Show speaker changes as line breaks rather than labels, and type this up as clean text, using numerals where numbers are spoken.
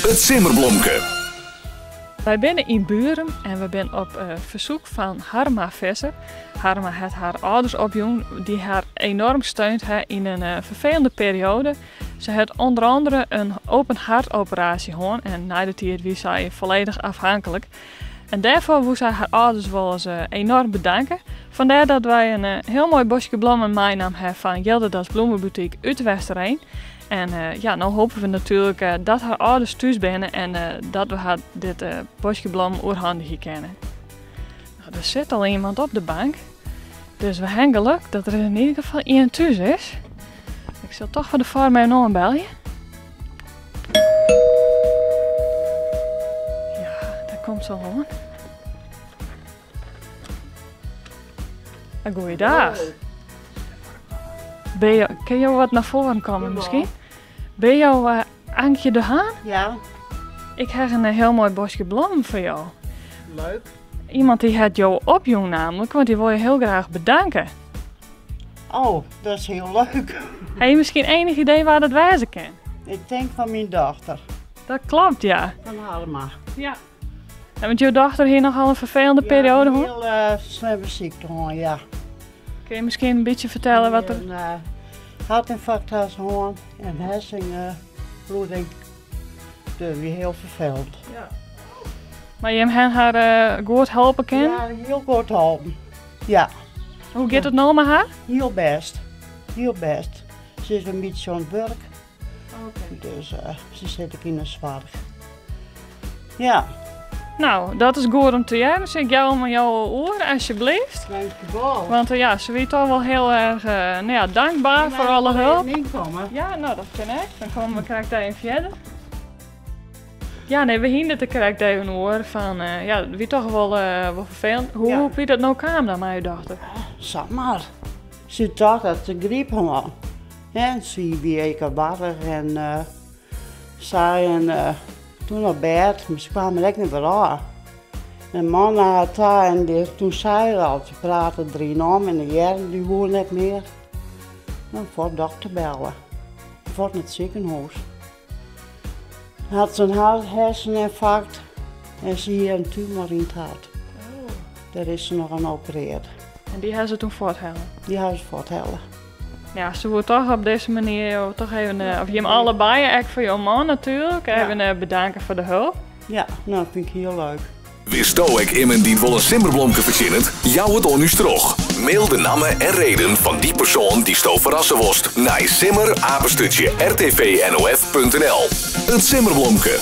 Het Simmerblomke.
Wij zijn in Buren en we zijn op verzoek van Harma Visser. Harma heeft haar ouders opjong die haar enorm steunt in een vervelende periode. Ze heeft onder andere een open hartoperatie gehad en na de tijd was zij volledig afhankelijk. En daarvoor wil zij haar ouders wel eens enorm bedanken. Vandaar dat wij een heel mooi bosje bloemen meenam hebben van Jeldedas Bloemenboutique uit Westerheen. En nou hopen we natuurlijk dat haar ouders thuis zijn en dat we haar dit bosje bloemen oorhandig kennen. Nou, er zit al iemand op de bank, dus we hebben geluk dat er in ieder geval iemand thuis is. Ik zal toch voor de vorm even nog een belje. Ja, daar komt ze al. Goeiedag. Kun je wat naar voren komen misschien? Ben je Ankje de Haan?
Ja.
Ik heb een heel mooi bosje bloemen voor jou.
Leuk.
Iemand die het jou opjong namelijk, want die wil je heel graag bedanken.
Oh, dat is heel leuk.
Heb je misschien enig idee waar dat wezen kan?
Ik denk van mijn dochter.
Dat klopt, ja.
Van Harma.
Ja. En want jouw dochter hier nogal een vervelende periode hoor.
Heel slimme ziekte hoor, ja.
Kun je misschien een beetje vertellen wat er...
Een hartinfarct had ze hoor en hersenbloeding. Dus weer heel vervelend.
Ja. Maar je hebt haar goed helpen kan?
Ja, heel goed geholpen. Ja.
Hoe gaat het nou met haar?
Heel best. Heel best. Ze is een beetje aan het werk. Dus ze zit ook in een zwaar. Ja.
Nou, dat is goed om te horen. Dus ik jou om jouw oor, alsjeblieft.
Dankjewel.
Want ja, ze weet toch wel heel erg dankbaar voor alle hulp.
Komen.
Ja, nou dat kan ik. Dan komen we krijgt even verder. Ja, nee, we hielden te krijgt even hoor van, ja, wie toch wel vervelend. Hoe wie dat nou kwam dan, mijn dochter?
Zeg maar. Ze dacht dat ze griep had. En ze wie ik water en zij en toen op bed, maar ze kwamen lekker niet meer aan. En man had daar en toen zei ze al, ze praten 3 om en de jaren die wonen net meer. Dan voor de dokter bellen. Voor het ziekenhuis. Had ze een herseninfarct en ze hier een tumor in het hart.
Oh.
Daar is ze nog aan geopereerd.
En die hebben ze toen voorthellen.
Die hebben ze voortellen.
Ja, ze wordt toch op deze manier toch even, of je hem allebei, eigenlijk voor jouw man natuurlijk, even bedanken voor de hulp.
Ja, nou dat vind ik heel leuk.
Wist ook iemand die wel een Simmerblomke verzinnen? Jou het on u terug. Mail de namen en reden van die persoon die sto verrassen worst naar simmer@rtvnof.nl. Het Simmerblomke.